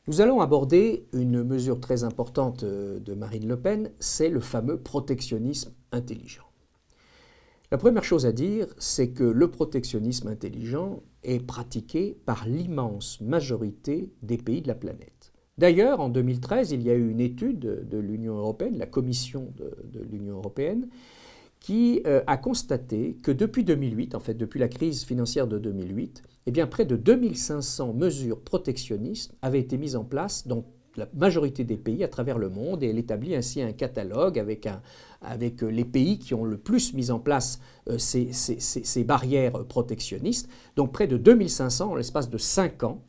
Nous allons aborder une mesure très importante de Marine Le Pen, c'est le fameux protectionnisme intelligent. La première chose à dire, c'est que le protectionnisme intelligent est pratiqué par l'immense majorité des pays de la planète. D'ailleurs, en 2013, il y a eu une étude de l'Union européenne, la Commission de l'Union européenne, qui a constaté que depuis 2008, en fait depuis la crise financière de 2008, eh bien, près de 2500 mesures protectionnistes avaient été mises en place dans la majorité des pays à travers le monde, et elle établit ainsi un catalogue avec les pays qui ont le plus mis en place ces barrières protectionnistes, donc près de 2500 en l'espace de 5 ans,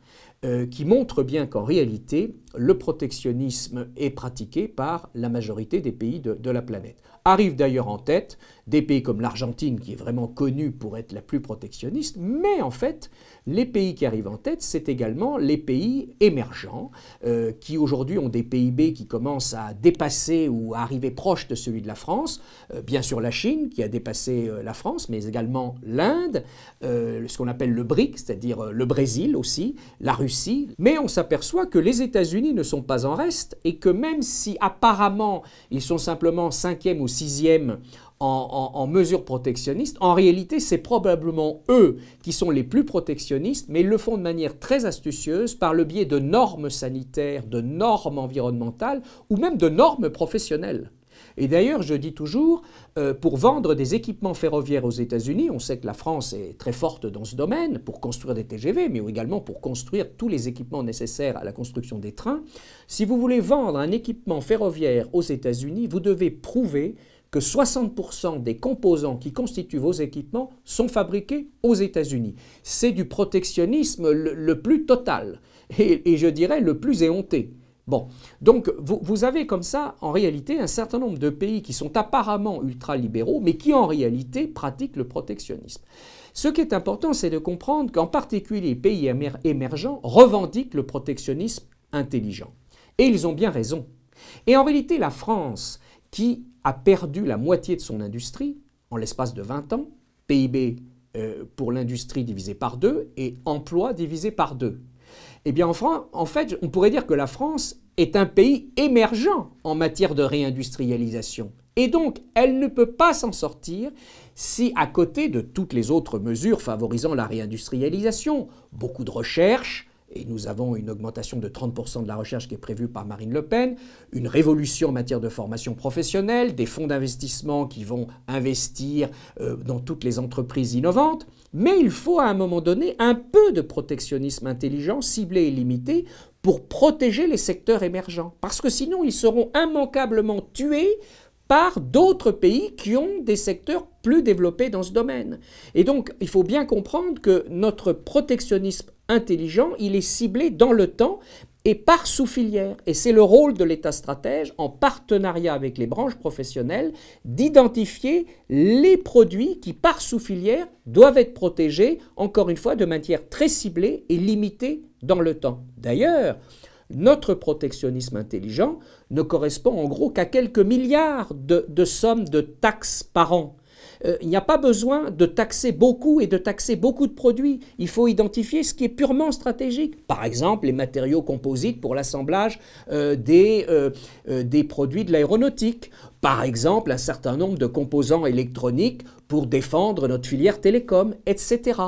qui montre bien qu'en réalité, le protectionnisme est pratiqué par la majorité des pays de la planète. Arrivent d'ailleurs en tête des pays comme l'Argentine, qui est vraiment connue pour être la plus protectionniste, mais en fait, les pays qui arrivent en tête, c'est également les pays émergents, qui aujourd'hui ont des PIB qui commencent à dépasser ou à arriver proche de celui de la France. Bien sûr la Chine, qui a dépassé la France, mais également l'Inde, ce qu'on appelle le BRIC, c'est-à-dire le Brésil aussi, la Russie. Mais on s'aperçoit que les États-Unis ne sont pas en reste et que même si apparemment ils sont simplement 5e ou 6e en mesures protectionnistes, en réalité c'est probablement eux qui sont les plus protectionnistes, mais ils le font de manière très astucieuse par le biais de normes sanitaires, de normes environnementales ou même de normes professionnelles. Et d'ailleurs, je dis toujours, pour vendre des équipements ferroviaires aux États-Unis, on sait que la France est très forte dans ce domaine, pour construire des TGV, mais également pour construire tous les équipements nécessaires à la construction des trains. Si vous voulez vendre un équipement ferroviaire aux États-Unis, vous devez prouver que 60% des composants qui constituent vos équipements sont fabriqués aux États-Unis. C'est du protectionnisme le plus total, et je dirais le plus éhonté. Bon, donc vous avez comme ça, en réalité, un certain nombre de pays qui sont apparemment ultralibéraux, mais qui en réalité pratiquent le protectionnisme. Ce qui est important, c'est de comprendre qu'en particulier les pays émergents revendiquent le protectionnisme intelligent. Et ils ont bien raison. Et en réalité, la France, qui a perdu la moitié de son industrie en l'espace de 20 ans, PIB pour l'industrie divisé par 2 et emploi divisé par 2. Eh bien, en fait, on pourrait dire que la France est un pays émergent en matière de réindustrialisation. Et donc, elle ne peut pas s'en sortir si, à côté de toutes les autres mesures favorisant la réindustrialisation, beaucoup de recherche, et nous avons une augmentation de 30% de la recherche qui est prévue par Marine Le Pen, une révolution en matière de formation professionnelle, des fonds d'investissement qui vont investir dans toutes les entreprises innovantes. Mais il faut à un moment donné un peu de protectionnisme intelligent, ciblé et limité, pour protéger les secteurs émergents. Parce que sinon, ils seront immanquablement tués par d'autres pays qui ont des secteurs plus développés dans ce domaine. Et donc, il faut bien comprendre que notre protectionnisme intelligent, il est ciblé dans le temps et par sous-filière. Et c'est le rôle de l'État stratège, en partenariat avec les branches professionnelles, d'identifier les produits qui, par sous-filière, doivent être protégés, encore une fois, de manière très ciblée et limitée dans le temps. D'ailleurs, notre protectionnisme intelligent ne correspond en gros qu'à quelques milliards de sommes de taxes par an. Il n'y a pas besoin de taxer beaucoup et de taxer beaucoup de produits. Il faut identifier ce qui est purement stratégique. Par exemple, les matériaux composites pour l'assemblage des produits de l'aéronautique. Par exemple, un certain nombre de composants électroniques pour défendre notre filière télécom, etc.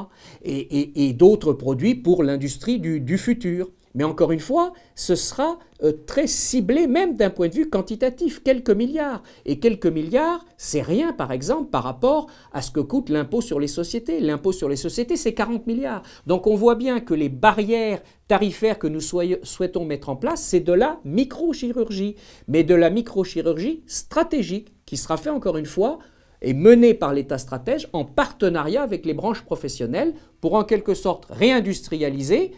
Et d'autres produits pour l'industrie du futur. Mais encore une fois, ce sera très ciblé même d'un point de vue quantitatif, quelques milliards. Et quelques milliards, c'est rien par exemple par rapport à ce que coûte l'impôt sur les sociétés. L'impôt sur les sociétés, c'est 40 milliards. Donc on voit bien que les barrières tarifaires que nous souhaitons mettre en place, c'est de la microchirurgie. Mais de la microchirurgie stratégique, qui sera faite encore une fois et menée par l'État stratège en partenariat avec les branches professionnelles pour en quelque sorte réindustrialiser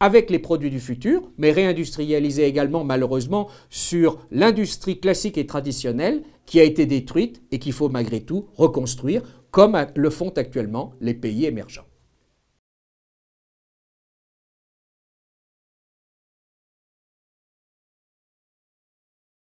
avec les produits du futur, mais réindustrialiser également malheureusement sur l'industrie classique et traditionnelle qui a été détruite et qu'il faut malgré tout reconstruire comme le font actuellement les pays émergents.